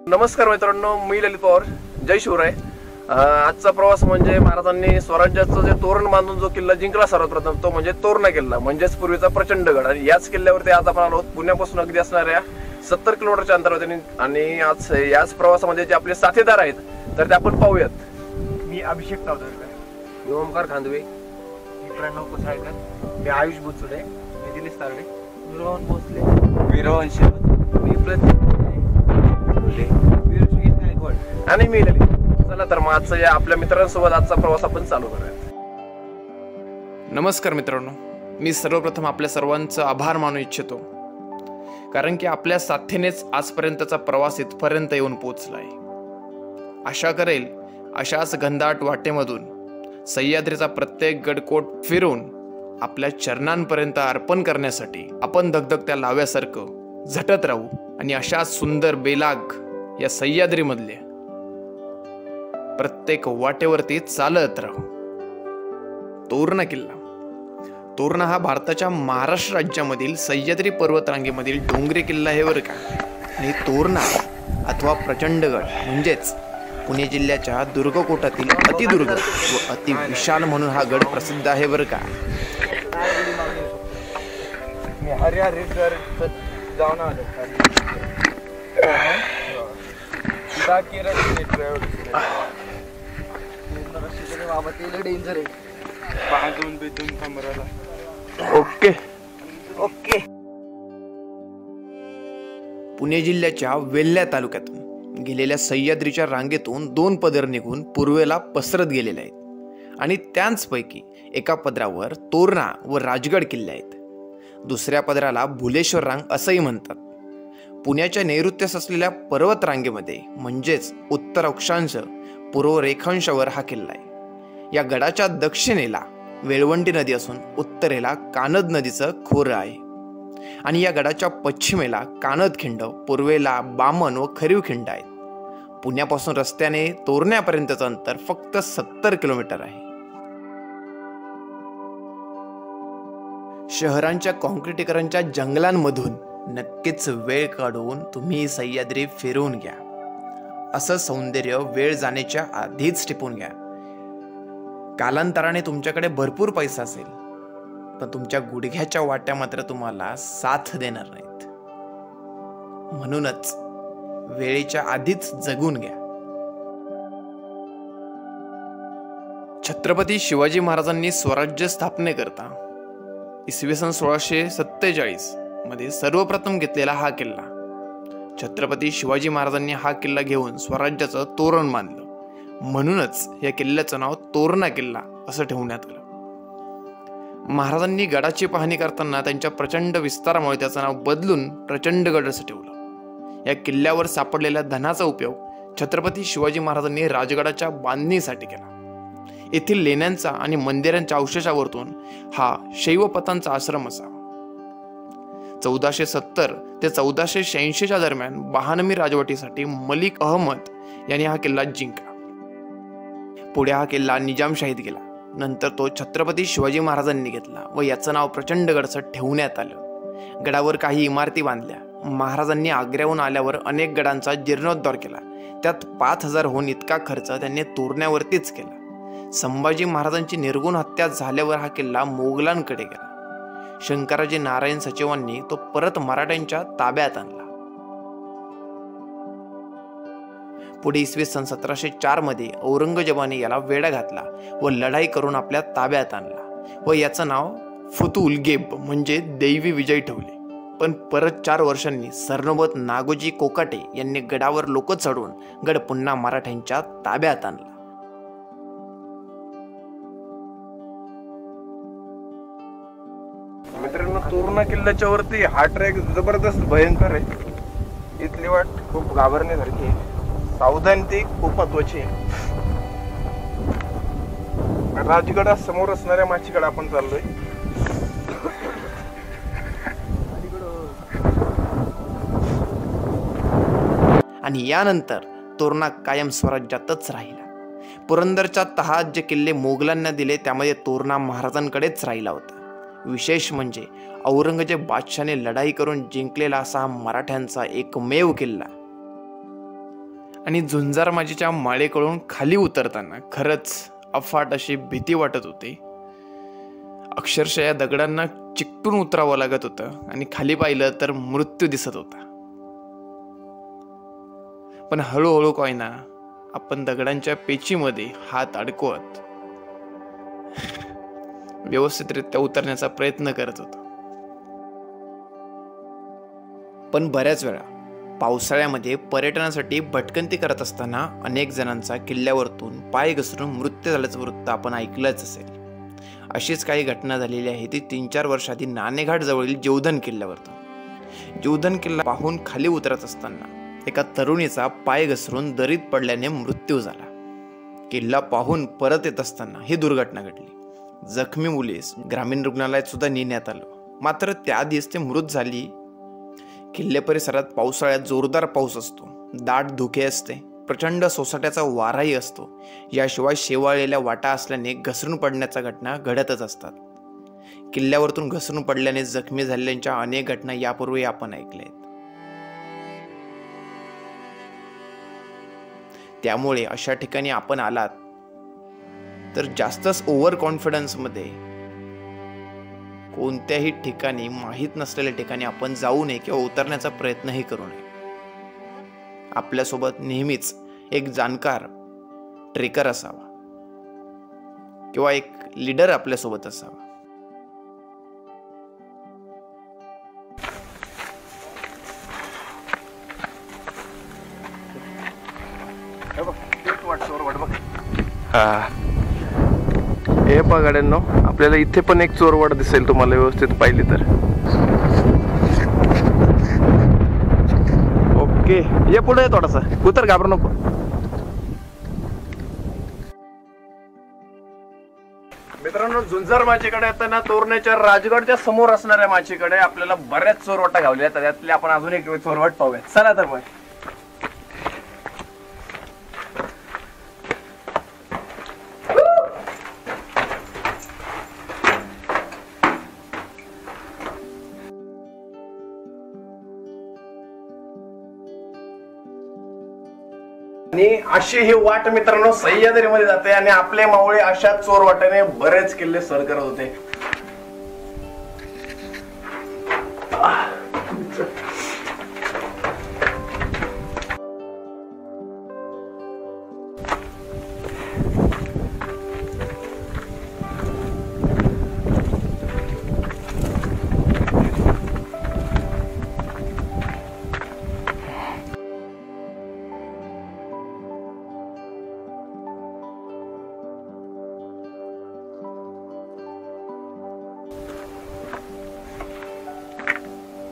नमस्कार मित्रांनो, मी ललित पवार. जय शिवराय. आजचा प्रवास म्हणजे महाराजांनी स्वराज्याचं जे तोरण बांधून जो किल्ला जिंकला सर्वात प्रथम, तो म्हणजे तोरणा किल्ला, म्हणजेच पूर्वीचा प्रचंडगड. आणि याच किल्ल्यावरती आज आपण आलो पुण्यापासून अगदी असणाऱ्या 70 किलोमीटरच्या अंतरावरती. आणि आज याच प्रवासामध्ये जे आपले साथीदार आहेत तर ते आपण पाहूयात. मी अभिषेक तावदरकर, मी ओमकार खांदवे, मी प्रणव कुसाळकर, मी आयुष बुचुडे, मी दिनेश तारडे, मी रोहन भोसले, मी रोहन शेवट, मी प्रतीक आणि मी ललित. चला तर मग आजचा या आपल्या मित्रांसोबत आजचा प्रवास आपण चालू करूयात. नमस्कार मित्रांनो, मी सर्वप्रथम आपल्या सर्वांचं आभार मानू इच्छितो, कारण की आपल्या साथीनेच आजपर्यंतचा प्रवास इथपर्यंत येऊन पोहोचला आहे. आशा करेल अशाच घनदाट वाटेमधून सह्याद्रीचा प्रत्येक गडकोट फिरून आपल्या चरणांपर्यंत अर्पण करण्यासाठी आपण धगधगत्या लाव्यासारखं झटत राहू आणि अशाच सुंदर बेलाग या सह्याद्रीमधल्या प्रत्येक वाटेवरती चालत राहू. तोरणा किल्ला. तोरणा हा भारताच्या महाराष्ट्र राज्यामधील सह्याद्री पर्वतरांगेमधील डोंगरी किल्ला आहे बरं का. आणि तोरणा अथवा प्रचंडगड म्हणजेच पुणे जिल्ह्याच्या दुर्गकोटातील अतिदुर्ग व अतिविशाल म्हणून हा गड प्रसिद्ध आहे बरं का. मी हरिहर जाऊन आलो. बाबा ते डेंजर आहे. बाजून बेदून कमराला. ओके. पुणे जिल्ह्याच्या वेल्हा तालुक्यातून गेलेल्या सह्याद्रीच्या रांगेतून 2 पदर निघून पूर्वेला पसरत गेलेले आहेत. आणि त्यांचपैकी एका पदरावर तोरणा व राजगड किल्ले आहेत. दुसऱ्या पदराला भुलेश्वर रांग असंही म्हणतात. पुण्याच्या नैऋत्यास असलेल्या पर्वत रांगेमध्ये म्हणजेच उत्तर अक्षांश पूर्व रेखांशावर हा किल्ला आहे. या गडाच्या दक्षिणेला वेळवंटी नदी असून उत्तरेला कानद नदीचं खोरं आहे. आणि या गडाच्या पश्चिमेला कानद खिंड, पूर्वेला बामण व खरीव खिंड आहेत. पुण्यापासून रस्त्याने तोरण्यापर्यंतचं अंतर फक्त 70 किलोमीटर आहे. शहरांच्या कॉन्क्रिटीकरणच्या जंगलांमधून नक्कीच वेळ काढून तुम्ही सह्याद्री फिरवून घ्या. असं सौंदर्य वेळ जाण्याच्या आधीच टिपून घ्या. कालांतराने तुमच्याकडे भरपूर पैसा असेल, पण तुमच्या गुडघ्याच्या वाट्या मात्र तुम्हाला साथ देणार नाहीत. म्हणूनच वेळेच्या आधीच जगून घ्या. छत्रपती शिवाजी महाराजांनी स्वराज्य स्थापनेकरता इसवी सन 1647 मध्ये सर्वप्रथम घेतलेला हा किल्ला. छत्रपती शिवाजी महाराजांनी हा किल्ला घेऊन स्वराज्याचं तोरण बांधलं. म्हणूनच या किल्ल्याचं नाव तोरणा किल्ला असं ठेवण्यात आलं. महाराजांनी गडाची पाहणी करताना त्यांच्या प्रचंड विस्तारामुळे त्याचं नाव बदलून प्रचंडगड असं ठेवलं. या किल्ल्यावर सापडलेल्या धनाचा उपयोग छत्रपती शिवाजी महाराजांनी राजगडाच्या बांधणीसाठी केला. येथील लेण्यांचा आणि मंदिरांच्या अवशेषावरतून हा शैवपतांचा आश्रम असावा. 1470 ते 1486 दरम्यान बहानमी राजवटीसाठी मलिक अहमद यांनी हा किल्ला जिंकला. पुढे हा किल्ला निजामशाहीत गेला. नंतर तो छत्रपती शिवाजी महाराजांनी घेतला व याचं नाव प्रचंडगड असं ठेवण्यात आलं. गडावर काही इमारती बांधल्या. महाराजांनी आग्र्याहून आल्यावर अनेक गडांचा जीर्णोद्धार केला. त्यात 5000 इतका खर्च त्यांनी तोरण्यावरतीच केला. संभाजी महाराजांची निर्गुण हत्या झाल्यावर हा किल्ला मोगलांकडे गेला. शंकराजी नारायण सचिवांनी तो परत मराठ्यांच्या ताब्यात आणला. पुढे इसवी सन 1704 मध्ये औरंगजेबाने याला वेढा घातला व लढाई करून आपल्या ताब्यात आणला व याचं नाव फुतुलगेब म्हणजे दैवी विजय ठेवले. पण परत 4 वर्षांनी सरनोबत नागोजी कोकाटे यांनी गडावर लोक चढवून गड पुन्हा मराठ्यांच्या ताब्यात आणला. मित्रांनो, तोरणा किल्ल्याच्या वरती हा ट्रॅक जबरदस्त भयंकर आहे. इथली वाट खूप घाबरण्यासारखी आहे. सावधानते खूप महत्वाची आहे. राजगडा समोर असणाऱ्या माचीकडे आपण चाललोय. आणि यानंतर तोरणा कायम स्वराज्यातच राहिला. पुरंदरच्या तहात जे किल्ले मोगलांना दिले त्यामध्ये तोरणा महाराजांकडेच राहिला होता. विशेष म्हणजे औरंगजेब बादशाने लढाई करून जिंकलेला असा हा मराठ्यांचा एकमेव किल्ला. आणि झुंजारमाचीच्या माळेकडून खाली उतरताना खरंच अफाट अशी भीती वाटत होती. अक्षरशः या दगडांना चिकटून उतरावं लागत होतं आणि खाली पाहिलं तर मृत्यू दिसत होता. पण हळूहळू काय ना आपण दगडांच्या पेचीमध्ये हात अडकवत व्यवस्थितरित्या उतरण्याचा प्रयत्न करत होतो. पण बऱ्याच वेळा पावसाळ्यामध्ये पर्यटनासाठी भटकंती करत असताना अनेक जणांचा किल्ल्यावरतून पाय घसरून मृत्यू झाल्याचं वृत्त आपण ऐकलंच असेल. अशीच काही घटना झालेली आहे ती 3-4 वर्ष आधी नाणेघाट जवळील जीवधन किल्ल्यावरतून. जीवधन किल्ला पाहून खाली उतरत असताना एका तरुणीचा पाय घसरून दरीत पडल्याने मृत्यू झाला. किल्ला पाहून परत येत असताना ही दुर्घटना घडली. जखमी मुलीस ग्रामीण रुग्णालयात सुद्धा नेण्यात आलं. मात्र त्याआधीच ते मृत झाली. किल्ले परिसरात पावसाळ्यात जोरदार पाऊस असतो, दाट धुके असते, प्रचंड सोसाट्याचा वाराही असतो. याशिवाय शेवाळलेल्या वाटा असल्याने घसरून पडण्याच्या घटना घडतच असतात. किल्ल्यावरतून घसरून पडल्याने जखमी झालेल्यांच्या अनेक घटना यापूर्वी आपण ऐकल्या आहेत. त्यामुळे अशा ठिकाणी आपण आलात तर जास्तच ओव्हर कॉन्फिडन्समध्ये कोणत्याही ठिकाणी, माहीत नसलेल्या ठिकाणी आपण जाऊ नये किंवा उतरण्याचा प्रयत्नही करू नये. आपल्यासोबत नेहमीच एक जाणकार ट्रेकर असावा किंवा एक लीडर आपल्यासोबत असावा. हे बघा गाड्यांनो, आपल्याला इथे पण एक चोरवाड दिसेल तुम्हाला व्यवस्थित पाहिली तर. ओके, ये पुढे थोडासा उतर, घाबरू नको. मित्रांनो, झुंजार माचीकडे येताना तोरण्याच्या राजगडच्या समोर असणाऱ्या माचीकडे आपल्याला बऱ्याच चोरवाटा घावल्या. त्यातले आपण अजून एक चोरवाट पाहूया. चला तर मग. आणि अशी ही वाट मित्रांनो सह्याद्रीमध्ये जाते आणि आपले मावळे अशा चोरवाटाने बरेच किल्ले सर करत होते.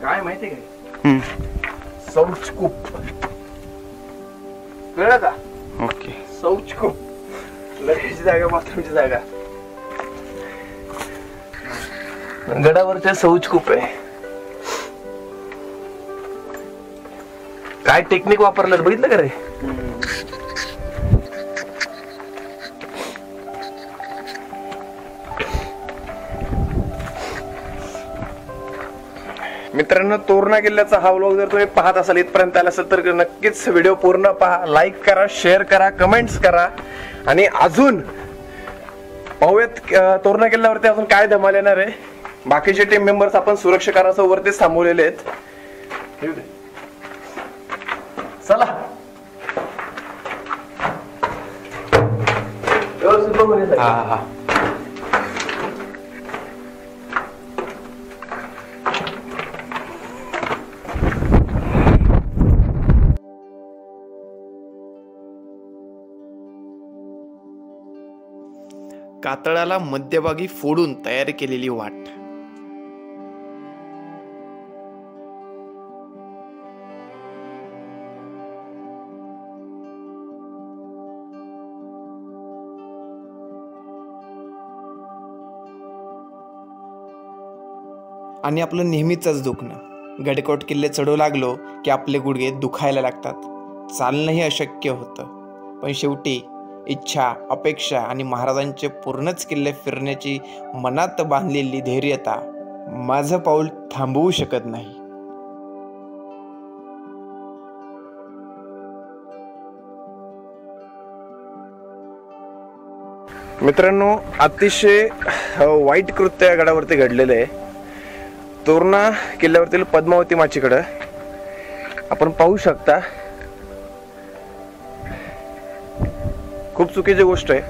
काय माहिती काय? शौचकूप कळलं का? ओके. शौचकूप, लगेच जागा, बाथरूमची जागा. गडावरचे शौचकूप आहे. काय टेक्निक वापरलं बघितलं का रे? मित्रांनो, तोरणा किल्ल्याचा हा व्लॉग जर तुम्ही पाहत असाल, इथपर्यंत आला असेल तर नक्कीच व्हिडिओ पूर्ण पहा, लाईक करा, शेअर करा, कमेंट्स करा. आणि अजून पाहूयात तोरणा किल्ल्यावरती अजून काय धमाल येणार आहे. बाकीचे टीम मेंबर्स आपण सुरक्षकारांसह वरतीच थांबवलेले आहेत. चला व्यवस्थित बघून ये. कातळाला मध्यभागी फोडून तयार केलेली वाट. आणि आपलं नेहमीचंच दुखणं. गडकोट किल्ले चढू लागलो की आपले गुडघे दुखायला लागतात, चालणंही अशक्य होतं. पण शेवटी इच्छा, अपेक्षा आणि महाराजांचे पूर्णच किल्ले फिरण्याची मनात बांधलेली धैर्यता माझं पाऊल थांबवू शकत नाही. मित्रांनो, अतिशय वाईट कृत्य या गडावरती घडलेलं आहे. तोरणा किल्ल्यावरतील पद्मावती माचीकडं आपण पाहू शकता. खूप चुकीची गोष्ट आहे.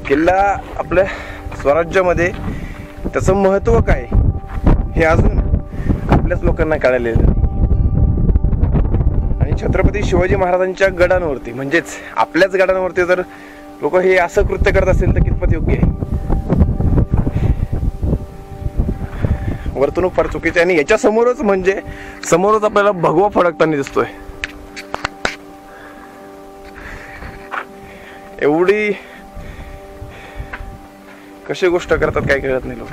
किल्ला आपल्या स्वराज्यामध्ये त्याचं महत्त्व काय हे अजून आपल्याच लोकांना कळलेलं नाही. आणि छत्रपती शिवाजी महाराजांच्या गडांवरती म्हणजेच आपल्याच गडांवरती जर लोक हे असं कृत्य करत असेल तर कितपत योग्य आहे. वर्तणूक फार चुकीची आहे. आणि याच्या समोरच म्हणजे समोरच आपल्याला भगवा फडकताना दिसतोय. एवढी कशी गोष्ट करतात काय कळत नाही लोक.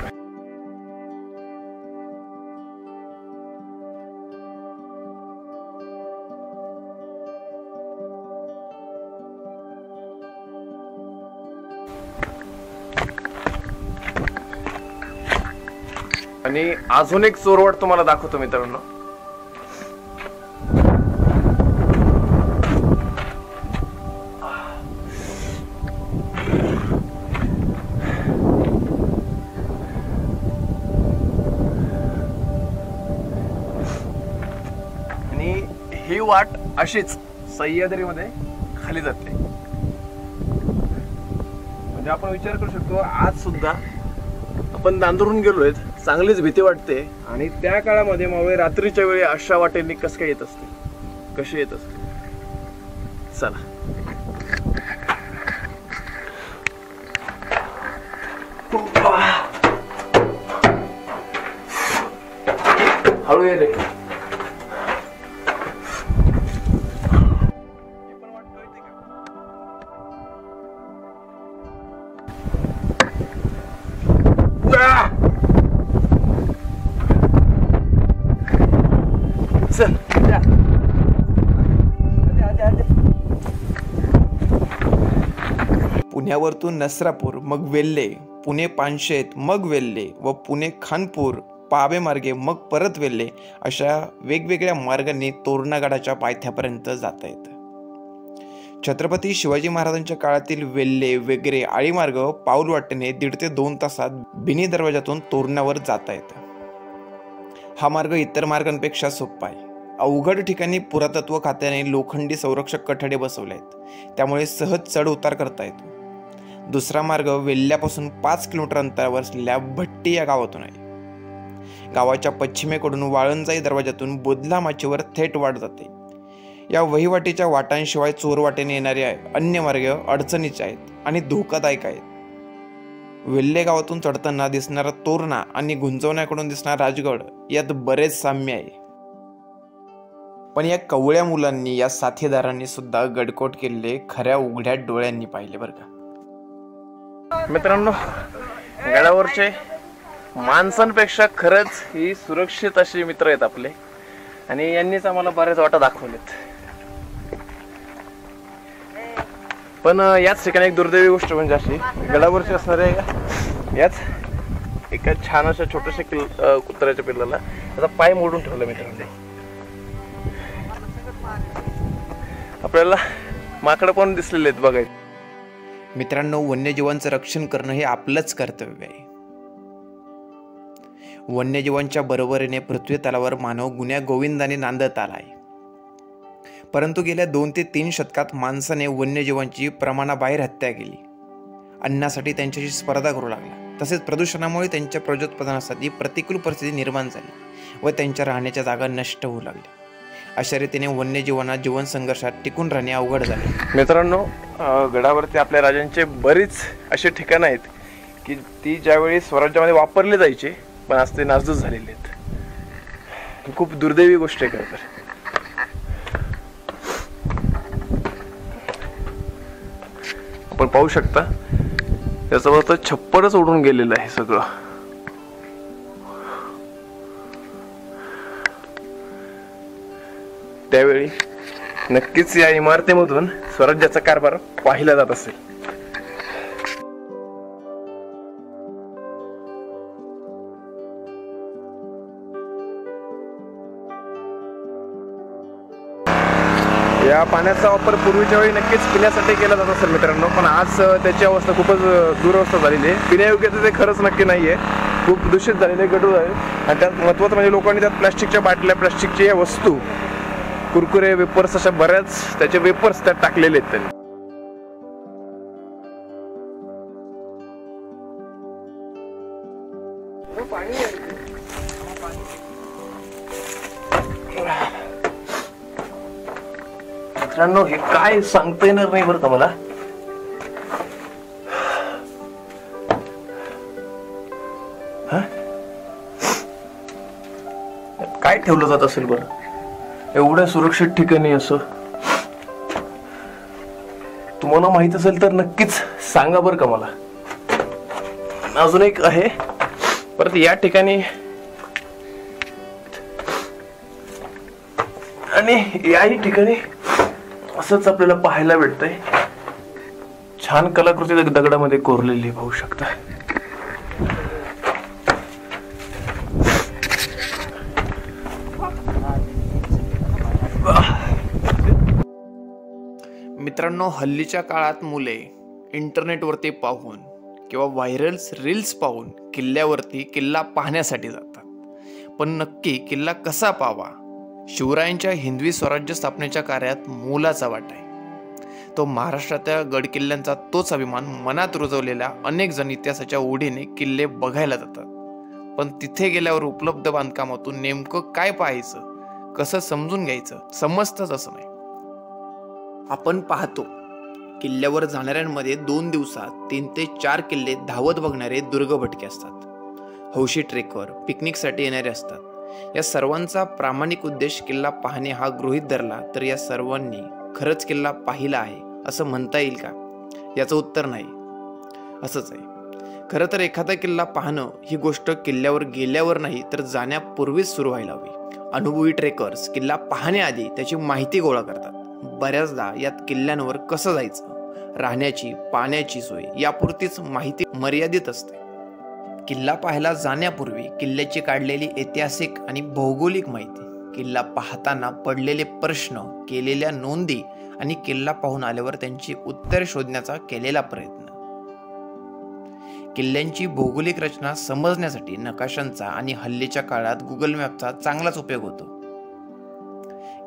आणि अजून एक चोरवट तुम्हाला दाखवतो मित्रांनो. आणि ही वाट अशीच सह्याद्रीमध्ये खाली जाते. म्हणजे आपण विचार करू शकतो आज सुद्धा आपण नांदरून गेलोय, चांगलीच भीती वाटते. आणि त्या काळामध्ये मावळे रात्रीच्या वेळी अशा वाटेने कसं काय येत असते, कसे येत असते. चला हळू ये रे. चल पुण्यावरतून नसरापूर, मग वेल्हे, पुणे पानशेत, मग वेल्हे व पुणे खानपूर पावे मार्गे मग परत वेल्हे अशा वेगवेगळ्या मार्गांनी तोरणागडाच्या पायथ्यापर्यंत जाता येतं. छत्रपती शिवाजी महाराजांच्या काळातील वेल्हे वगैरे आळीमार्ग पाऊल वाटेने 1.5 ते 2 तासात बिनी दरवाजातून तोरणावर जाता येतं. हा मार्ग इतर मार्गांपेक्षा सोपा आहे. अवघड ठिकाणी पुरातत्व खात्याने लोखंडी संरक्षक कठडे बसवले आहेत, त्यामुळे सहज चढ उतार करता येतो. दुसरा मार्ग वेल्ह्यापासून 5 किलोमीटर अंतरावर असलेल्या भट्टी या गावातून आहे. गावाच्या पश्चिमेकडून वाळंजाई दरवाजातून बोदला माचीवर थेट वाट जाते. या वहिवाटीच्या वाटांशिवाय चोरवाटेने येणारे अन्य मार्ग अडचणीचे आहेत आणि धोकादायक आहेत. वेल्हे गावातून चढताना दिसणारा तोरणा आणि गुंजवण्याकडून दिसणारा राजगड यात बरेच साम्य आहे. पण या कवळ्या मुलांनी, या साथीदारांनी सुद्धा गडकोट किल्ले खऱ्या उघड्या डोळ्यांनी पाहिले बरं का. मित्रांनो, गडावरचे माणसांपेक्षा खरंच ही सुरक्षित अशी मित्र आहेत आपले. आणि यांनीच आम्हाला बऱ्याच वाटा दाखवलेत. पण याच ठिकाणी एक दुर्दैवी गोष्ट म्हणजे अशी, गडावरची असणाऱ्या याच एका छान अशा छोट्याशा कुत्र्याच्या पिल्लाला त्याचा पाय मोडून ठेवला मित्रांनो. आपल्याला माकडं पण दिसलेले आहेत बघायला. मित्रांनो, वन्यजीवांचं रक्षण करणं हे आपलंच कर्तव्य आहे. वन्यजीवांच्या बरोबरीने पृथ्वी तलावर मानव गुण्या गोविंदाने नांदत आला आहे. परंतु गेल्या 2 ते 3 शतकात माणसाने वन्यजीवांची प्रमाणाबाहेर हत्या केली. अन्नासाठी त्यांच्याशी स्पर्धा करू लागला. तसेच प्रदूषणामुळे त्यांच्या प्रजोत्पादनासाठी प्रतिकूल परिस्थिती निर्माण झाली व त्यांच्या राहण्याच्या जागा नष्ट होऊ लागल्या. अशा रीतीने वन्यजीवांना जीवन संघर्षात टिकून राहणे अवघड झाले. मित्रांनो, गडावरती आपल्या राजांचे बरीच असे ठिकाणं आहेत की ती ज्यावेळी स्वराज्यामध्ये वापरले जायचे, पण आज ते नासधूस झालेले आहेत. खूप दुर्दैवी गोष्ट आहे खरं तर. आपण पाहू शकता त्याचं फक्त छप्परच उडून गेलेलं आहे सगळं. त्यावेळी नक्कीच या इमारतीमधून स्वराज्याचा कारभार पाहिला जात असेल. या पाण्याचा वापर पूर्वीच्या वेळी नक्कीच पिण्यासाठी केला जात असेल मित्रांनो, पण आज त्याची अवस्था खूपच दुरवस्था झालेली आहे. पिण्यायोग्य ते खरंच नक्की नाही आहे, खूप दूषित झालेले आहे, गढूळ आहे. आणि त्यात महत्त्वाचं म्हणजे लोकांनी त्यात प्लास्टिकच्या बाटल्या, प्लास्टिकच्या या वस्तू, कुरकुरे, वेपर्स अशा बऱ्याच त्याचे वेपर्स त्यात टाकलेले आहेत त्यांनी. मित्रांनो हे काय सांगता येणार नाही बरं का मला. काय ठेवलं जात असेल बरं एवढ्या सुरक्षित ठिकाणी असं? तुम्हाला माहित असेल तर नक्कीच सांगा बरं का मला. अजून एक आहे परत या ठिकाणी, आणि याही ठिकाणी असंच आपल्याला पाहायला भेटतंय. छान कलाकृती दगडामध्ये कोरलेली पाहू शकता. मित्रांनो, हल्लीच्या काळात मुले इंटरनेटवरती पाहून किंवा व्हायरल रील्स पाहून किल्ल्यावरती किल्ला पाहण्यासाठी जातात. पण नक्की किल्ला कसा पाहावा? शिवरायांच्या हिंदवी स्वराज्य स्थापनेच्या कार्यात मोलाचा वाटा आहे. तो महाराष्ट्राच्या गडकिल्ल्यांचा तोच अभिमान मनात रुजवलेल्या अनेक जण इतिहासाच्या ओढीने किल्ले बघायला जातात. पण तिथे गेल्यावर उपलब्ध बांधकामातून नेमकं काय पाहायचं, कसं समजून घ्यायचं, समजतंच असं नाही. आपण पाहतो किल्ल्यावर जाणाऱ्यांमध्ये 2 दिवसात 3 ते 4 किल्ले धावत बघणारे दुर्गभटके असतात. हौशी ट्रेकर, पिकनिकसाठी येणारे असतात. या सर्वांचा प्रामाणिक उद्देश किल्ला पाहणे हा गृहीत धरला तर या सर्वांनी खरंच किल्ला पाहिला आहे असं म्हणता येईल का? याचं उत्तर नाही. असंच आहे. खरं तर एखादा किल्ला पाहणं ही गोष्ट किल्ल्यावर गेल्यावर नाही तर जाण्यापूर्वीच सुरू व्हायला हवी. अनुभवी ट्रेकर्स किल्ला पाहण्याआधी त्याची माहिती गोळा करतात. बऱ्याचदा यात किल्ल्यांवर कसं जायचं, राहण्याची, पाण्याची सोय यापुरतीच माहिती मर्यादित असते. किल्ला पाहायला जाण्यापूर्वी किल्ल्याची काढलेली ऐतिहासिक आणि भौगोलिक माहिती, किल्ला पाहताना पडलेले प्रश्न, केलेल्या नोंदी आणि किल्ला पाहून आल्यावर त्यांची उत्तर शोधण्याचा केलेला प्रयत्न. किल्ल्यांची भौगोलिक रचना समजण्यासाठी नकाशांचा आणि हल्लीच्या काळात गुगल मॅपचा चांगलाच उपयोग होतो.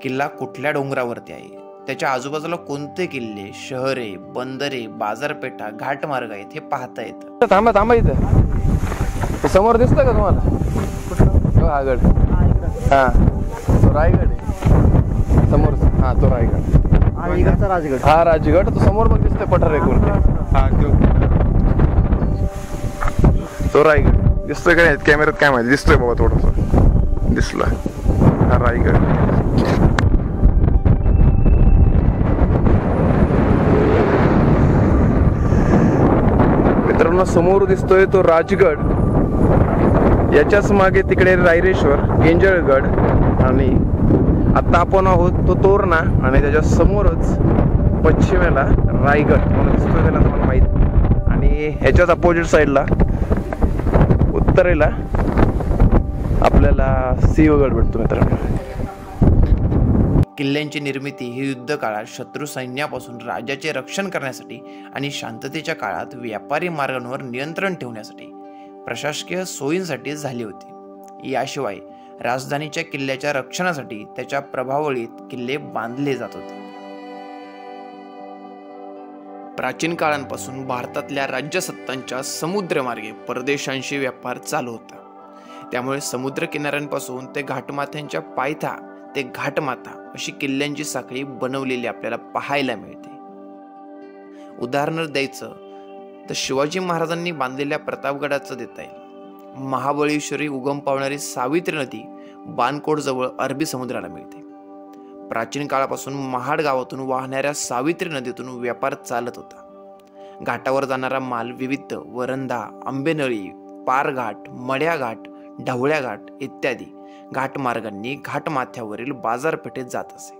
किल्ला कुठल्या डोंगरावरती आहे, त्याच्या आजूबाजूला कोणते किल्ले, शहरे, बंदरे, बाजारपेठा, घाटमार्ग आहेत हे पाहता येतं. थांबा थांबा, इथं समोर दिसतं का तुम्हाला? हा गड, हा तो रायगड आहे समोर. हा तो रायगड, राजगड. हा राजगड तो समोर बघ दिसतोय पठार आहे कोणते. हा तो रायगड दिसतोय का नाही कॅमेऱ्यात काय माहिती, दिसतोय बाबा थोडस दिसला. हा रायगड. मित्रांनो समोर दिसतोय तो राजगड, याच्याच मागे तिकडे रायरेश्वर, गेंजळगड, आणि आता आपण आहोत तो तोरणा, आणि त्याच्या समोरच पश्चिमेला रायगड म्हणून दिसतोय त्याला तुम्हाला माहित. आणि ह्याच्याच अपोजिट साईडला उत्तरेला आपल्याला सिंहगड भेटतो. मित्रांनो किल्ल्यांची निर्मिती ही युद्ध काळात शत्रू सैन्यापासून राज्याचे रक्षण करण्यासाठी आणि शांततेच्या काळात व्यापारी मार्गांवर नियंत्रण ठेवण्यासाठी, प्रशासकीय सोयींसाठी झाली होती. याशिवाय राजधानीच्या किल्ल्याच्या रक्षणासाठी त्याच्या प्रभावळीत किल्ले बांधले जात होते. प्राचीन काळांपासून भारतातल्या राज्यसत्तांच्या समुद्रमार्गे परदेशांशी व्यापार चालू होता. त्यामुळे समुद्र किनाऱ्यांपासून ते घाटमाथ्यांच्या पायथा ते घाटमाथा अशी किल्ल्यांची साखळी बनवलेली आपल्याला पाहायला मिळते. उदाहरण द्यायचं तर शिवाजी महाराजांनी बांधलेल्या प्रतापगडाचं देता येईल. महाबळेश्वरी उगम पावणारी सावित्री नदी बाणकोट जवळ अरबी समुद्राला मिळते. प्राचीन काळापासून महाड गावातून वाहणाऱ्या सावित्री नदीतून व्यापार चालत होता. घाटावर जाणारा माल विविध वरंधा, आंबेनळी, पारघाट, मड्याघाट, ढवळ्याघाट इत्यादी घाटमार्गांनी घाटमाथ्यावरील बाजारपेठेत जात असे.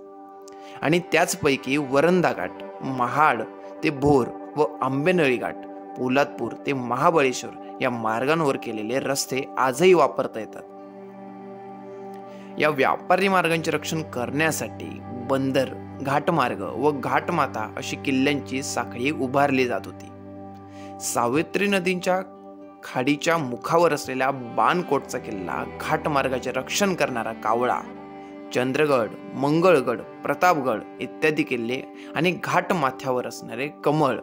आणि त्याचपैकी वरंधा घाट, महाड ते भोर व आंबेनळी घाट, पोलादपूर ते महाबळेश्वर या मार्गांवर केलेले रस्ते आजही वापरता येतात. या व्यापारी मार्गांचे रक्षण करण्यासाठी बंदर, घाटमार्ग व घाटमाता अशी किल्ल्यांची साखळी उभारली जात होती. सावित्री नदीच्या खाडीच्या मुखावर असलेला बाणकोटचा किल्ला, घाटमार्गाचे रक्षण करणारा कावळा, चंद्रगड, मंगळगड, प्रतापगड इत्यादी किल्ले आणि घाटमाथ्यावर असणारे कमळ,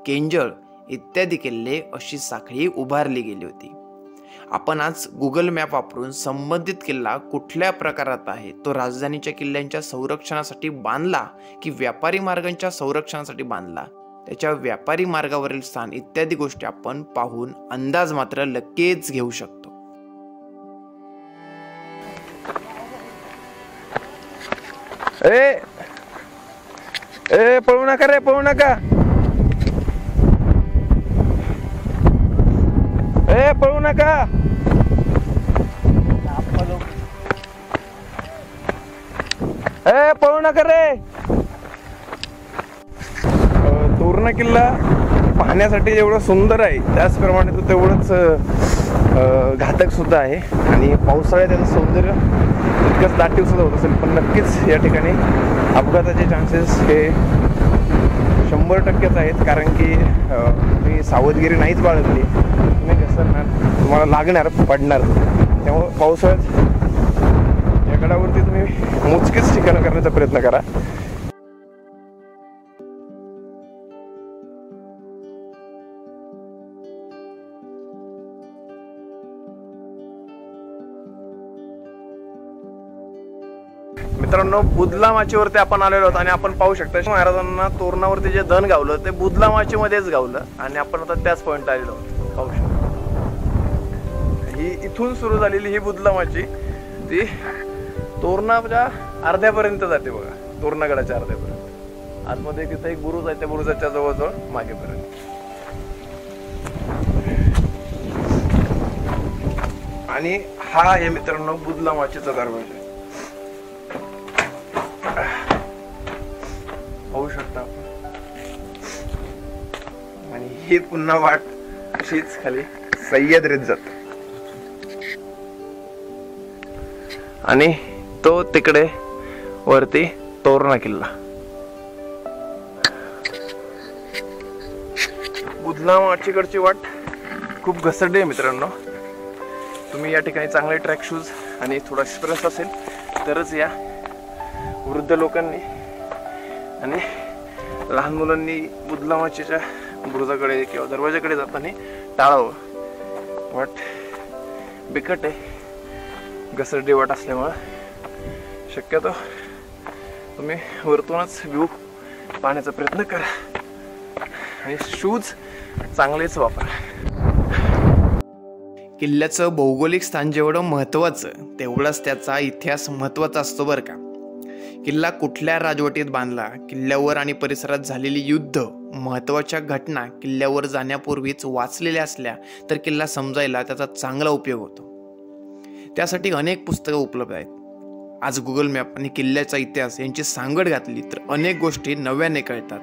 केंजळ इत्यादी किल्ले अशी साखळी उभारली गेली होती. आपण आज गुगल मॅप वापरून संबंधित किल्ला कुठल्या प्रकारात आहे, तो राजधानीच्या किल्ल्यांच्या संरक्षणासाठी बांधला की व्यापारी मार्गांच्या संरक्षणासाठी बांधला, त्याच्या व्यापारी मार्गावरील स्थान इत्यादी गोष्टी आपण पाहून अंदाज मात्र लगेच घेऊ शकतो. ए पळू नका रे, पळू नका. पळू नका. पळू नका रे. तोरणा किल्ला पाहण्यासाठी जेवढं सुंदर आहे त्याचप्रमाणे तो तेवढंच घातक सुद्धा आहे. आणि पावसाळ्यात त्याचं सौंदर्य तितकंच दाटीव सुद्धा होत असेल, पण नक्कीच या ठिकाणी अपघाताचे चान्सेस हे 100% आहेत. कारण की तुम्ही सावधगिरी नाहीच बाळगली, तुम्ही घसरणार, तुम्हाला लागणार, पडणार. त्यामुळे पावसाळ्यात या गडावरती तुम्ही मोजकेच ठिकाणं करण्याचा प्रयत्न करा. मित्रांनो, बुधला माचीवरती आपण आलेलो आहोत आणि आपण पाहू शकता महाराजांना तोरणावरती जे धन गावलं ते बुधला माचीमध्येच गावलं आणि आपण आता त्याच पॉइंटला आलेलो आहोत. पाहू शकता ही इथून सुरू झालेली ही बुधला माची ती तोरणाच्या अर्ध्यापर्यंत जाते बघा, तोरणागडाच्या अर्ध्यापर्यंत. आतमध्ये तिथे एक बुरुज आहे, त्या बुरुजाच्या जवळजवळ मागेपर्यंत. आणि हा आहे मित्रांनो बुधला माचीचा दरवाजा. पाहू शकता. आणि ही पुन्हा वाट अशीच खाली सह्याद्रीत जात आणि तो तिकडे वरती तोरणा किल्ला. बुधला माचीकडची वाट खूप घसरडी आहे मित्रांनो. तुम्ही या ठिकाणी चांगले ट्रॅक शूज आणि थोडा एक्सपिरियन्स असेल तरच या. वृद्ध लोकांनी आणि लहान मुलांनी बुधला माचीच्या बुरुजाकडे किंवा दरवाजाकडे जाताना टाळावं. वाट बिकट आहे, घसरडी वाट असल्यामुळं शक्यतो तुम्ही वरतूनच व्ह्यू पाहण्याचा प्रयत्न करा आणि शूज चांगलेच वापरा. किल्ल्याचं भौगोलिक स्थान जेवढं महत्त्वाचं तेवढाच त्याचा इतिहास महत्त्वाचा असतो बरं का. किल्ला कुठल्या राजवटीत बांधला, किल्ल्यावर आणि परिसरात झालेली युद्ध, महत्त्वाच्या घटना किल्ल्यावर जाण्यापूर्वीच वाचलेल्या असल्या तर किल्ला समजायला त्याचा चांगला उपयोग होतो. त्यासाठी अनेक पुस्तकं उपलब्ध आहेत. आज गुगल मॅप आणि किल्ल्याचा इतिहास यांची सांगड घातली तर अनेक गोष्टी नव्याने कळतात.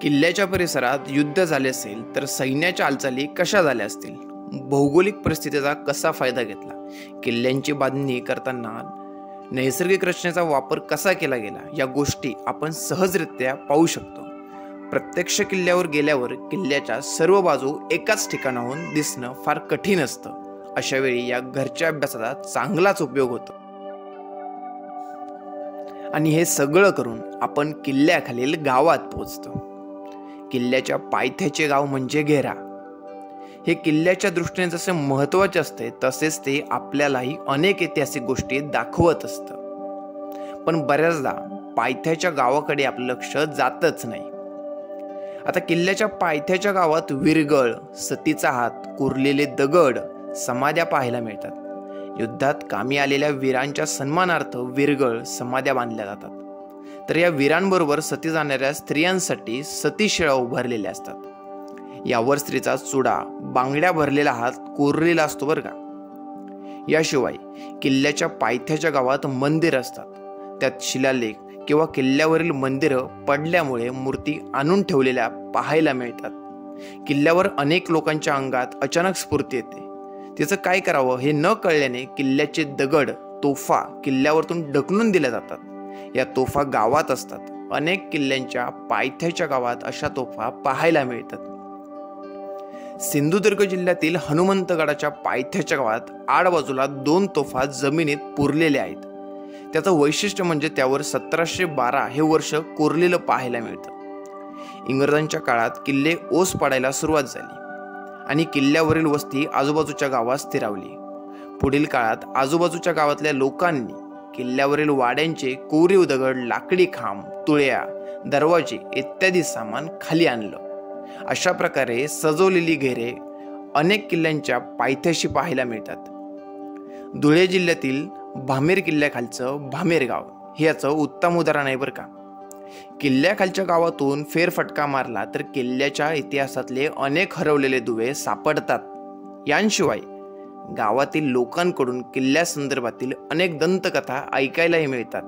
किल्ल्याच्या परिसरात युद्ध झाले असेल तर सैन्याच्या हालचाली कशा झाल्या असतील, भौगोलिक परिस्थितीचा कसा फायदा घेतला, किल्ल्यांची बांधणी करताना नैसर्गिक रचनेचा वापर कसा केला गेला, या गोष्टी आपण सहजरित्या पाहू शकतो. प्रत्यक्ष किल्ल्यावर गेल्यावर किल्ल्याच्या सर्व बाजू एकाच ठिकाणाहून दिसणं फार कठीण असतं. अशा वेळी या घरच्या अभ्यासाचा चांगलाच उपयोग होतो. आणि हे सगळं करून आपण किल्ल्याखालील गावात पोहोचतो. किल्ल्याच्या पायथ्याचे गाव म्हणजे घेरा. हे किल्ल्याच्या दृष्टीने जसे महत्त्वाचे असते तसेच ते आपल्यालाही अनेक ऐतिहासिक गोष्टी दाखवत असतं. पण बऱ्याचदा पायथ्याच्या गावाकडे आपलं लक्ष जातच नाही. आता किल्ल्याच्या पायथ्याच्या गावात विरगळ, सतीचा हात, कोरलेले दगड, समाध्या पाहायला मिळतात. युद्धात कामी आलेल्या वीरांच्या सन्मानार्थ विरगळ, समाध्या बांधल्या जातात. तर या वीरांबरोबर सती जाणाऱ्या स्त्रियांसाठी सतीशिळा उभारलेल्या असतात. यावर स्त्रीचा चुडा, बांगड्या भरलेला हात कोरलेला असतो बरं का. याशिवाय किल्ल्याच्या पायथ्याच्या गावात मंदिर असतात. त्यात शिलालेख किंवा किल्ल्यावरील मंदिरं पडल्यामुळे मूर्ती आणून ठेवलेल्या पाहायला मिळतात. किल्ल्यावर अनेक लोकांच्या अंगात अचानक स्फूर्ती येते. तिचं काय करावं हे न कळल्याने किल्ल्याचे दगड, तोफा किल्ल्यावरतून ढकलून दिल्या जातात. या तोफा गावात असतात. अनेक किल्ल्यांच्या पायथ्याच्या गावात अशा तोफा पाहायला मिळतात. सिंधुदुर्ग जिल्ह्यातील हनुमंतगडाच्या पायथ्याच्या गावात आडबाजूला 2 तोफा जमिनीत पुरलेल्या आहेत. त्याचं वैशिष्ट्य म्हणजे त्यावर 1712 हे वर्ष कोरलेलं पाहायला मिळतं. इंग्रजांच्या काळात किल्ले ओस पडायला सुरुवात झाली आणि किल्ल्यावरील वस्ती आजूबाजूच्या गावात स्थिरावली. पुढील काळात आजूबाजूच्या गावातल्या लोकांनी किल्ल्यावरील वाड्यांचे कोरीव दगड, लाकडी खांब, तुळ्या, दरवाजे इत्यादी सामान खाली आणलं. अशा प्रकारे सजवलेली घरे अनेक किल्ल्यांच्या पायथ्याशी पाहायला मिळतात. धुळे जिल्ह्यातील भामेर किल्ल्याखालचं भामेर गाव हे याचं उत्तम उदाहरण आहे बरं का. किल्ल्याखालच्या गावातून फेरफटका मारला तर किल्ल्याच्या इतिहासातले अनेक हरवलेले दुवे सापडतात. यांशिवाय गावातील लोकांकडून किल्ल्यासंदर्भातील अनेक दंतकथा ऐकायलाही मिळतात.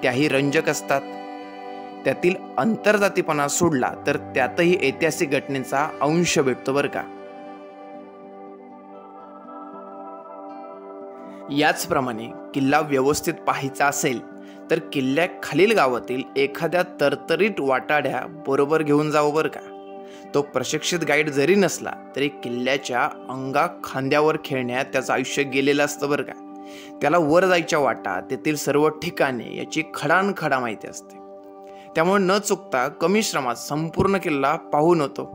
त्याही रंजक असतात. त्यातील आंतरजातीपणा सोडला तर त्यातही ऐतिहासिक घटनेचा अंश भेटतो बरं का. याचप्रमाणे किल्ला व्यवस्थित पाहायचा असेल तर किल्ल्याखालील गावातील एखाद्या तरतरीत वाटाड्या बरोबर घेऊन जावं बरं का. तो प्रशिक्षित गाईड जरी नसला तरी किल्ल्याच्या अंगा खांद्यावर खेळण्यात त्याचं आयुष्य गेलेलं असतं बरं का. त्याला वर जायच्या वाटा, तेथील सर्व ठिकाणे याची खडानखडा माहिती असते. त्यामुळे न चुकता कमी श्रमात संपूर्ण किल्ला पाहून होतो.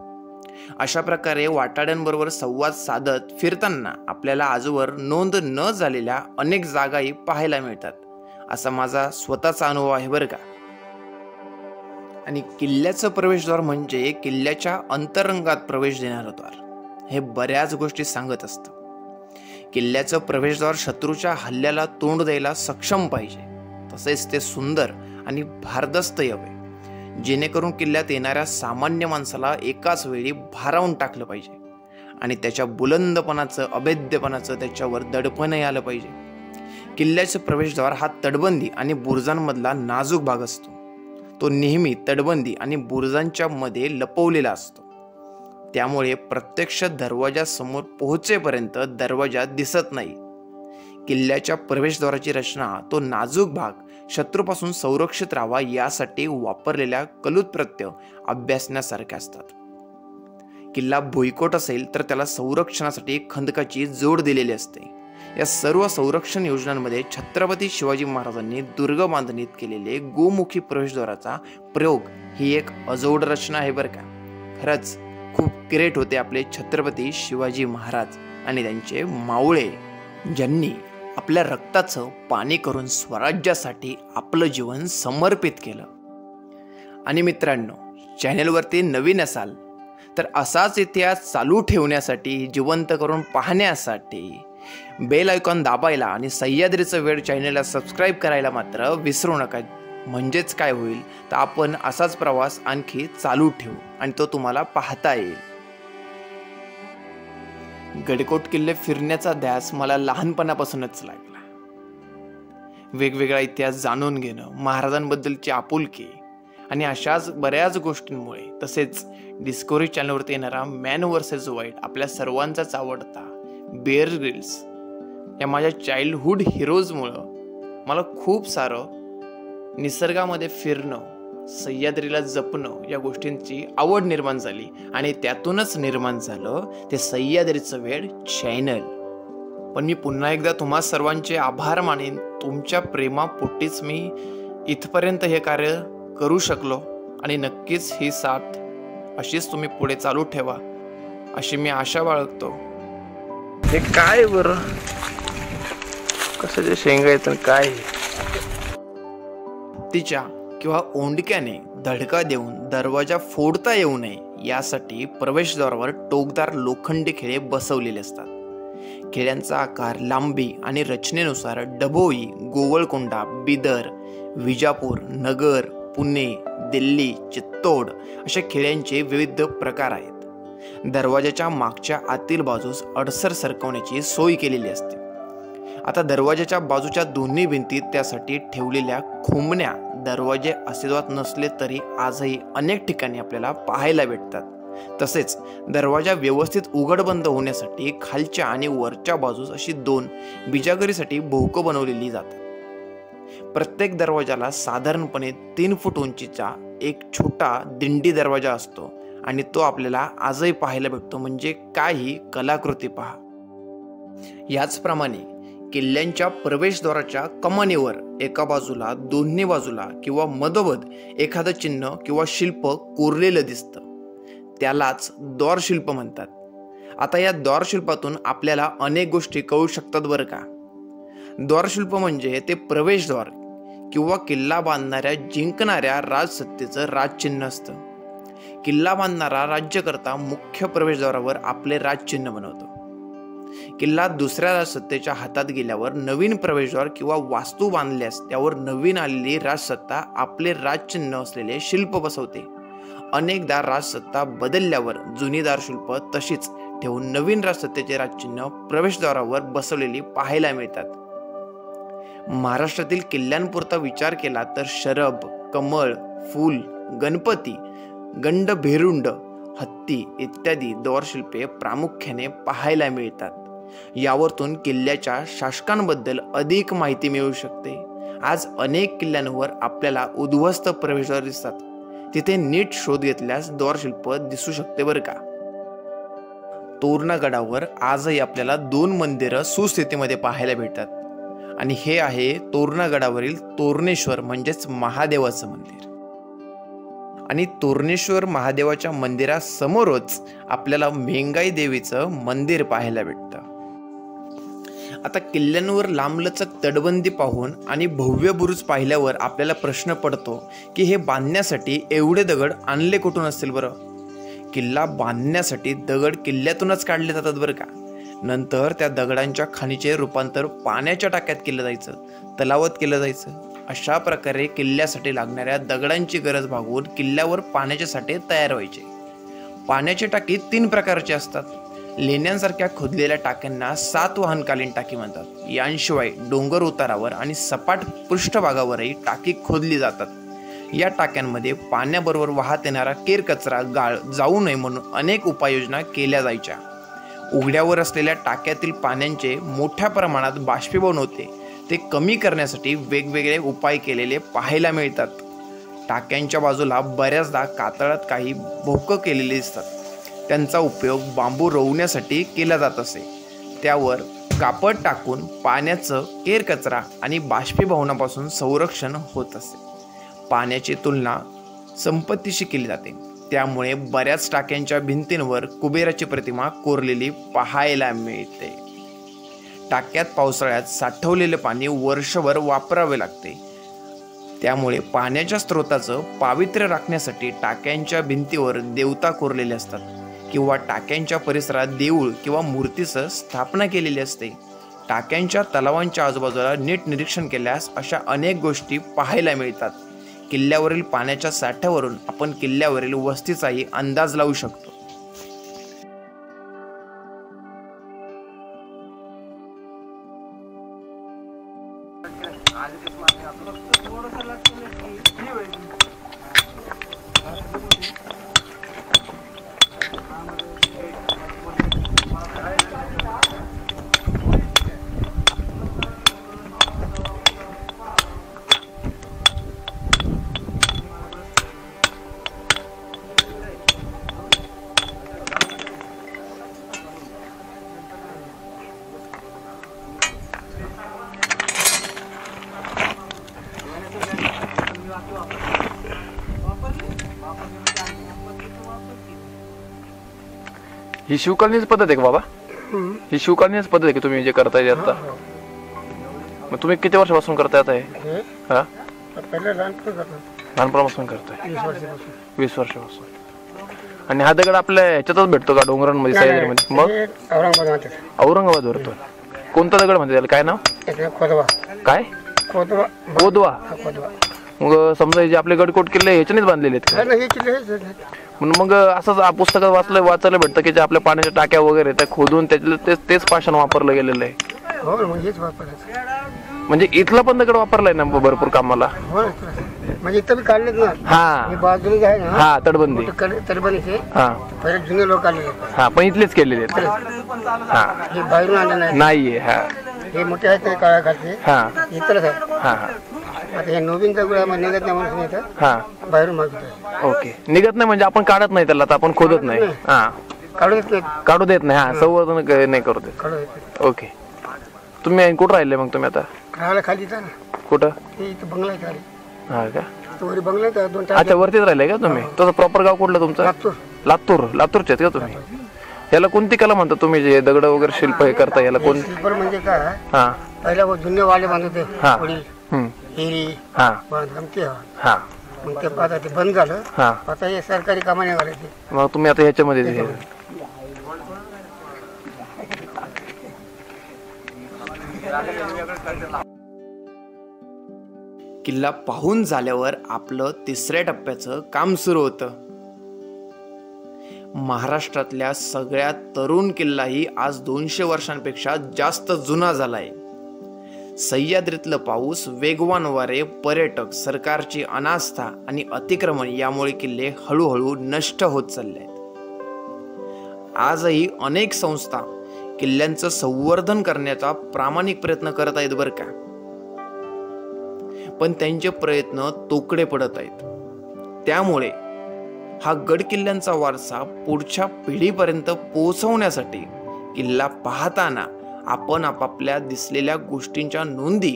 अशा प्रकारे वाटाड्यांबरोबर संवाद साधत फिरताना आपल्याला आजवर नोंद न झालेल्या अनेक जागाही पाहायला मिळतात. असा माझा स्वतःचा अनुभव आहे बरं का. आणि किल्ल्याचं प्रवेशद्वार म्हणजे किल्ल्याच्या अंतरंगात प्रवेश देणारं द्वार. हे बऱ्याच गोष्टी सांगत असतं. किल्ल्याचं प्रवेशद्वार शत्रूच्या हल्ल्याला तोंड द्यायला सक्षम पाहिजे. तसेच ते सुंदर आणि भारदस्त यावे, जेणेकरून किल्ल्यात येणाऱ्या सामान्य माणसाला एकाच वेळी भारावून टाकलं पाहिजे आणि त्याच्या बुलंदपणाचं, अभेद्यपणाचं त्याच्यावर दडपणही आलं पाहिजे. किल्ल्याचं प्रवेशद्वार हा तटबंदी आणि बुरुजांमधला नाजूक भाग असतो. तो नेहमी तटबंदी आणि बुरुजांच्या मध्ये लपवलेला असतो. त्यामुळे प्रत्यक्ष दरवाजासमोर पोहोचेपर्यंत दरवाजा दिसत नाही. किल्ल्याच्या प्रवेशद्वाराची रचना, तो नाजूक भाग शत्रूपासून संरक्षित राहावा यासाठी वापरलेल्या कलुत प्रत्यय अभ्यासण्यासारखे असतात. किल्ला भुईकोट असेल तर त्याला संरक्षणासाठी खंदकाची जोड दिलेली असते. या सर्व संरक्षण योजनांमध्ये छत्रपती शिवाजी महाराजांनी दुर्ग बांधणीत केलेले गोमुखी प्रवेशद्वाराचा प्रयोग ही एक अजोड रचना आहे बरं का. खरंच खूप ग्रेट होते आपले छत्रपती शिवाजी महाराज आणि त्यांचे मावळे, ज्यांनी आपल्या रक्ताचं पाणी करून स्वराज्यासाठी आपलं जीवन समर्पित केलं. आणि मित्रांनो, चॅनेलवरती नवीन असाल तर असाच इतिहास चालू ठेवण्यासाठी, जिवंत करून पाहण्यासाठी बेल आयकॉन दाबायला आणि सह्याद्रीचं वेळ चॅनेलला सबस्क्राईब करायला मात्र विसरू नका. म्हणजेच काय होईल तर आपण असाच प्रवास आणखी चालू ठेवू आणि तो तुम्हाला पाहता येईल. गडकोट किल्ले फिरण्याचा ध्यास मला लहानपणापासूनच लागला. वेगवेगळा इतिहास जाणून घेणं, महाराजांबद्दलची आपुलकी आणि अशाच बऱ्याच गोष्टींमुळे, तसेच डिस्कवरी चॅनलवरती येणारा मॅन वर्सेस वाईल्ड आपल्या सर्वांचाच आवडता बेअर ग्रिल्स या माझ्या चाइल्डहुड हिरोजमुळं मला खूप सारं निसर्गामध्ये फिरणं, सह्याद्रीला जपणं या गोष्टींची आवड निर्माण झाली आणि त्यातूनच निर्माण झालं ते सह्याद्रीचं वेळ चॅनल. पण मी पुन्हा एकदा तुम्हा सर्वांचे आभार मानेन. तुमच्या प्रेमापोटीच मी इथपर्यंत हे कार्य करू शकलो आणि नक्कीच ही साथ अशीच तुम्ही पुढे चालू ठेवा अशी मी आशा बाळगतो. हे काय बरं, कशाचे शेंगा येतात काय? तिच्या किंवा ओंडक्याने धडका देऊन दरवाजा फोडता येऊ नये यासाठी प्रवेशद्वारावर टोकदार लोखंडी खिळे बसवलेले असतात. खिळ्यांचा आकार, लांबी आणि रचनेनुसार डभोई, गोवळकोंडा, बिदर, विजापूर, नगर, पुणे, दिल्ली, चित्तोड अशा खिळ्यांचे विविध प्रकार आहेत. दरवाजाच्या मागच्या आतील बाजूस अडसर सरकवण्याची सोय केलेली असते. आता दरवाजाच्या बाजूच्या दोन्ही भिंतीत त्यासाठी ठेवलेल्या खोमण्या दरवाजे अस्तित्वात नसले तरी आजही अनेक ठिकाणी आपल्याला पाहायला भेटतात. तसेच दरवाजा व्यवस्थित उघड बंद होण्यासाठी खालच्या आणि वरच्या बाजूस अशी 2 बिजागरीसाठी भोकं बनवलेली जातात. प्रत्येक दरवाजाला साधारणपणे 3 फूट उंचीचा एक छोटा दिंडी दरवाजा असतो आणि तो आपल्याला आजही पाहायला भेटतो. म्हणजे काही कलाकृती पहा. याचप्रमाणे किल्ल्यांच्या प्रवेशद्वाराच्या कमानीवर एका बाजूला, दोन्ही बाजूला किंवा मधोमध एखादं चिन्ह किंवा शिल्प कोरलेलं दिसतं. त्यालाच द्वारशिल्प म्हणतात. आता या द्वारशिल्पातून आपल्याला अनेक गोष्टी कळू शकतात बरं का. द्वारशिल्प म्हणजे ते प्रवेशद्वार किंवा किल्ला बांधणाऱ्या जिंकणाऱ्या राजसत्तेचं राजचिन्ह असतं. किल्ला बांधणारा राज्यकर्ता मुख्य प्रवेशद्वारावर आपले राजचिन्ह बनवतो. किल्ला दुसऱ्या राजसत्तेच्या हातात गेल्यावर नवीन प्रवेशद्वार किंवा वास्तू बांधल्यास त्यावर नवीन आलेली राजसत्ता आपले राजचिन्ह असलेले शिल्प बसवते. अनेकदा राजसत्ता बदलल्यावर जुनी दारशिल्प तशीच ठेवून नवीन राजसत्तेचे राजचिन्ह प्रवेशद्वारावर बसवलेली पाहायला मिळतात. महाराष्ट्रातील किल्ल्यांपुरता विचार केला तर शरभ, कमळ, फूल, गणपती, गंडभेरुंड, हत्ती इत्यादी द्वारशिल्पे प्रामुख्याने पाहायला मिळतात. यावरतून किल्ल्याच्या शासकांबद्दल अधिक माहिती मिळू शकते. आज अनेक किल्ल्यांवर आपल्याला उद्ध्वस्त प्रवेशद्वार दिसतात. तिथे नीट शोध घेतल्यास द्वारशिल्प दिसू शकते बरं का. तोरणागडावर आजही आपल्याला 2 मंदिरं सुस्थितीमध्ये पाहायला भेटतात आणि हे आहे तोरणागडावरील तोरणेश्वर म्हणजेच महादेवाचं मंदिर. आणि तोरणेश्वर महादेवाच्या मंदिरासमोरच आपल्याला मेंगाई देवीचं मंदिर पाहायला भेटतं. आता किल्ल्यांवर लांबलचक तटबंदी पाहून आणि भव्य बुरुज पाहिल्यावर आपल्याला प्रश्न पडतो की हे बांधण्यासाठी एवढे दगड आणले कुठून असतील बरं. किल्ला बांधण्यासाठी दगड किल्ल्यातूनच काढले जातात बरं का. नंतर त्या दगडांच्या खाणीचे रूपांतर पाण्याच्या टाक्यात केलं जायचं, तलावात केलं जायचं. अशा प्रकारे किल्ल्यासाठी लागणाऱ्या दगडांची गरज भागवून किल्ल्यावर पाण्याचे साठे तयार व्हायचे. पाण्याची टाकी 3 प्रकारची असतात. लेण्यांसारख्या खोदलेल्या टाक्यांना सातवाहनकालीन टाकी म्हणतात. यांशिवाय डोंगर उतारावर आणि सपाट पृष्ठभागावरही टाकी खोदली जातात. या टाक्यांमध्ये पाण्याबरोबर वाहत येणारा केर कचरा, गाळ जाऊ नये म्हणून अनेक उपाययोजना केल्या जायच्या. उघड्यावर असलेल्या टाक्यातील पाण्याचे मोठ्या प्रमाणात बाष्पीभवन होते. ते कमी करण्यासाठी वेगवेगळे उपाय केलेले पाहायला मिळतात. टाक्यांच्या बाजूला बऱ्याचदा कातळात काही भोकं केलेली दिसतात. त्यांचा उपयोग बांबू रोवण्यासाठी केला जात असे. त्यावर कापड टाकून पाण्याचं केर कचरा आणि बाष्पीभवनापासून संरक्षण होत असे. पाण्याची तुलना संपत्तीशी केली जाते. त्यामुळे बऱ्याच टाक्यांच्या भिंतींवर कुबेराची प्रतिमा कोरलेली पाहायला मिळते. टाक्यात पावसाळ्यात साठवलेले पाणी वर्षभर वापरावे लागते. त्यामुळे पाण्याच्या स्रोताचं पावित्र्य राखण्यासाठी टाक्यांच्या भिंतीवर देवता कोरलेले असतात किंवा टाक्यांच्या परिसरात देऊळ किंवा मूर्तीचं स्थापना केलेली असते. टाक्यांच्या तलावांच्या आजूबाजूला नीट निरीक्षण केल्यास अशा अनेक गोष्टी पाहायला मिळतात. किल्ल्यावरील पाण्याच्या साठ्यावरून आपण किल्ल्यावरील वस्तीचाही अंदाज लावू शकतो. ही शिवकालीनच पद्धत आहे का बाबा? ही शिवकालीनच पद्धत आहे की तुम्ही जे करताय आता? मग तुम्ही किती वर्षापासून करताय आता हे? हा, लहानपणापासून करताय? 20 वर्षापासून. आणि हा दगड आपल्या ह्याच्यातच भेटतो का डोंगरांमध्ये, सह्याद्रीमध्ये? मग औरंगाबाद भरतो. कोणता दगड म्हणते त्याला? काय नाव? काय? कोदवा. मग समजा जे आपले गडकोट किल्ले ह्याच्यानेच बांधलेले आहेत? मग असंच पुस्तकात वाचायला भेटतं की जे आपल्या पाण्याच्या टाक्या वगैरे त्या खोदून त्याच्यात तेच पाषाण वापरलं गेलेलं आहे. म्हणजे इथला पण दगड वापरलाय ना भरपूर कामाला? हा, तटबंदी. हा, पण इथलेच केलेले नाहीये. हा, हा, आता हे नवीन दगड निघत नाही म्हणून येतात हा बाहेरून मागवतो. ओके. निघत नाही म्हणजे आपण काढत नाही त्याला, आता आपण खोदत नाही. हा काढू देत नाही, काढू देत नाही. हा संवर्धन नाही करू देत. काढू देत नाही. ओके. तुम्ही कुठं राहिले मग तुम्ही आता? राहायला खाली येतं ना, कुठं? ते इथं बंगला आहे खाली, हा का? तो वरी बंगला आहे, 2 तास अच्छा, वरतीच राहिले का तुम्ही? तसं प्रॉपर गाव कुठलं तुमचं? लागतो. लातूरचे आहेत का तुम्ही? याला कोणती कला म्हणता तुम्ही, जे दगड वगैरे शिल्प हे करता, याला कोण? शिल्पर म्हणजे काय, हा पहिला जुने वाले बांधत हा. होते, हम्म. हिरी हा बांधकाम ते. हा मग ते आता ते बंद झालं. हा. आता हे सरकारी कामा निघाले ते. मग तुम्ही आता ह्याच्यामध्ये किल्ला पाहून झाल्यावर आपलं 3ऱ्या टप्प्याचं काम सुरू होतं. महाराष्ट्रातल्या सगळ्यात तरुण किल्लाही आज 200 वर्षांपेक्षा जास्त जुना झालाय. सह्याद्रीतलं पाऊस, वेगवान वारे, पर्यटक, सरकारची अनास्था आणि अतिक्रमण यामुळे किल्ले हळूहळू नष्ट होत चालले आहेत. आजही अनेक संस्था किल्ल्यांचं संवर्धन करण्याचा प्रामाणिक प्रयत्न करत आहेत बरं का, पण त्यांचे प्रयत्न तोकडे पडत आहेत. त्यामुळे हा गड किल्ल्यांचा वारसा पुढच्या पिढीपर्यंत पोहोचवण्यासाठी किल्ला पाहताना आपण आपापल्या दिसलेल्या गोष्टींच्या नोंदी,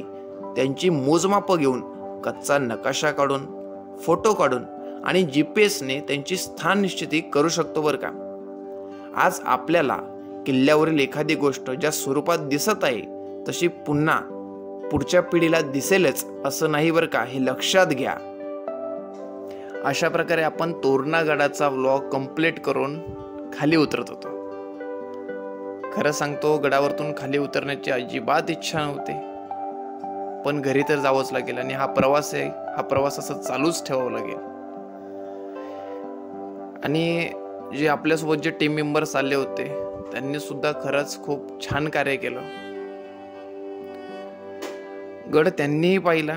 त्यांची मोजमापं घेऊन, कच्चा नकाशा काढून, फोटो काढून आणि GPS-ने त्यांची स्थान निश्चिती करू शकतो बरं का. आज आपल्याला किल्ल्यावरील एखादी गोष्ट ज्या स्वरूपात दिसत आहे तशी पुन्हा पुढच्या पिढीला दिसेलच असं नाही बरं का, हे लक्षात घ्या. अशा प्रकारे आपण तोरणा गडाचा व्लॉग कंप्लीट करून खाली उतरत होतो. खरं सांगतो, गडावरतून खाली उतरण्याची अजिबात इच्छा नव्हती, पण घरी तर जावंच लागेल आणि हा प्रवास आहे, हा प्रवास असं चालूच ठेवावा लागेल. आणि जे आपल्यासोबत जे टीम मेंबर्स आले होते त्यांनी सुद्धा खरंच खूप छान कार्य केलं. गड त्यांनीही पाहिला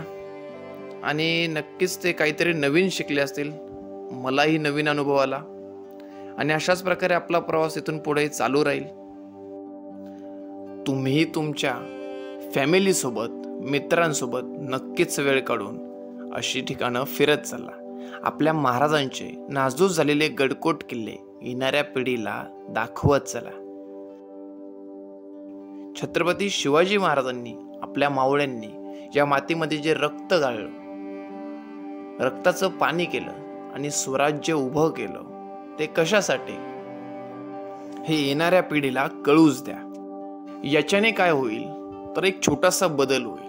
आणि नक्कीच ते काहीतरी नवीन शिकले असतील. मलाही नवीन अनुभव आला आणि अशाच प्रकारे आपला प्रवास इथून पुढे चालू राहील. तुम्ही तुमच्या फॅमिलीसोबत, मित्रांसोबत नक्कीच वेळ काढून अशी ठिकाणं फिरत चला. आपल्या महाराजांचे नासधूस झालेले गडकोट किल्ले येणाऱ्या पिढीला दाखवत चला. छत्रपती शिवाजी महाराजांनी आपल्या मावळ्यांनी या मातीमध्ये जे रक्त गाळलं, रक्ताचं पाणी केलं आणि स्वराज्य उभं केलं, ते कशासाठी हे येणाऱ्या पिढीला कळूच द्या. याच्याने काय होईल तर एक छोटासा बदल होईल.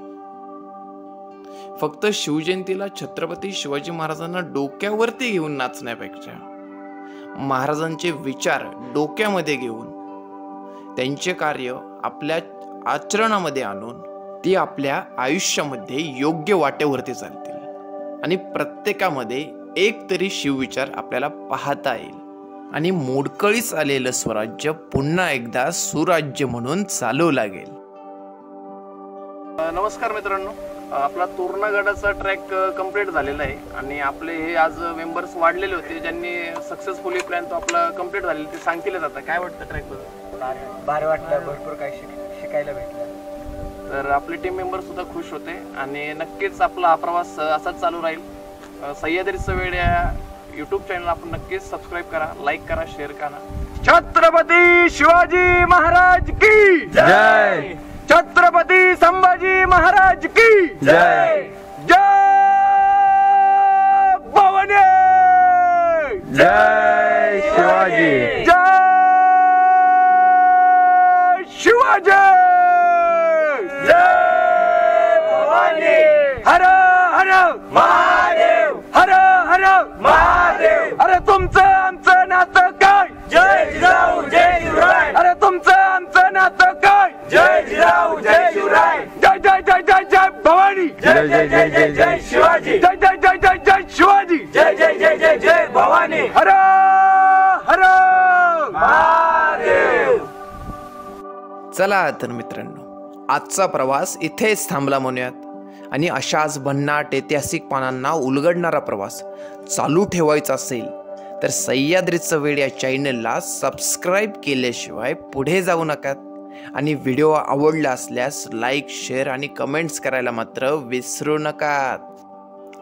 फक्त शिवजयंतीला छत्रपती शिवाजी महाराजांना डोक्यावरती घेऊन नाचण्यापेक्षा महाराजांचे विचार डोक्यामध्ये घेऊन त्यांचे कार्य आपल्या आचरणामध्ये आणून ती आपल्या आयुष्यामध्ये योग्य वाटेवरती चालतील आणि प्रत्येकामध्ये एक तरी शिवविचार आपल्याला पाहता येईल आणि मोडकळीस आलेलं स्वराज्य पुन्हा एकदा सुराज्य म्हणून चालू लागेल. नमस्कार मित्रांनो, आपला तोरणा गडाचा ट्रॅक कंप्लीट झालेला आहे आणि आपले हे आज मेंबर्स वाढलेले होते ज्यांनी सक्सेसफुली प्लॅन तो आपला कंप्लीट झालेला, ते सांगितलं जातं. काय वाटतं ट्रॅक बद्दल? भारी वाटलं, भरपूर काही शिकायला भेटलं. तर आपले टीम मेंबर सुद्धा खुश होते आणि नक्कीच आपला हा प्रवास असाच चालू राहील. सह्याद्रीचं वेळ या यूट्यूब चॅनल आपण नक्कीच सबस्क्राईब करा, लाईक करा, शेअर करा. छत्रपती शिवाजी महाराज की जय. छत्रपती संभाजी महाराज की जय. जय भवानी. जय शिवाजी. जय शिवाजी. जय भवानी. हर हर महादेव. हर हर महादेव. अरे तुमचं आमचं नातं काय? जय जिजाऊ जय शिवराय. अरे तुमचं आमचं नातं काय? जय जिजाऊ जय शिवराय. जय जय जय जय जय भवानी. जय जय जय जय जय शिवाजी. जय जय जय जय जय शिवाजी. जय जय जय जय जय भवानी. हर हर महादेव. चला तर मित्रांनो, आजचा प्रवास इथेच थांबला म्हणूयात आणि अशाच भन्नाट ऐतिहासिक पानांना उलगडणारा प्रवास चालू ठेवायचा असेल तर सह्याद्रीचं वेळ या चॅनलला सबस्क्राईब केल्याशिवाय पुढे जाऊ नका. आणि व्हिडिओ आवडला असल्यास लाईक, शेअर आणि कमेंट्स करायला मात्र विसरू नका.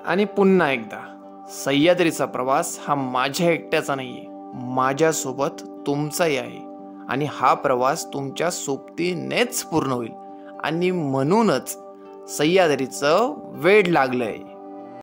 आणि पुन्हा एकदा, सह्याद्रीचा प्रवास हा माझ्या एकट्याचा नाही आहे, माझ्यासोबत तुमचाही आहे. आणि हा प्रवास तुमच्या सोबतीनेच पूर्ण होईल. आणि म्हणूनच सह्याद्रीचं वेड लागलं आहे.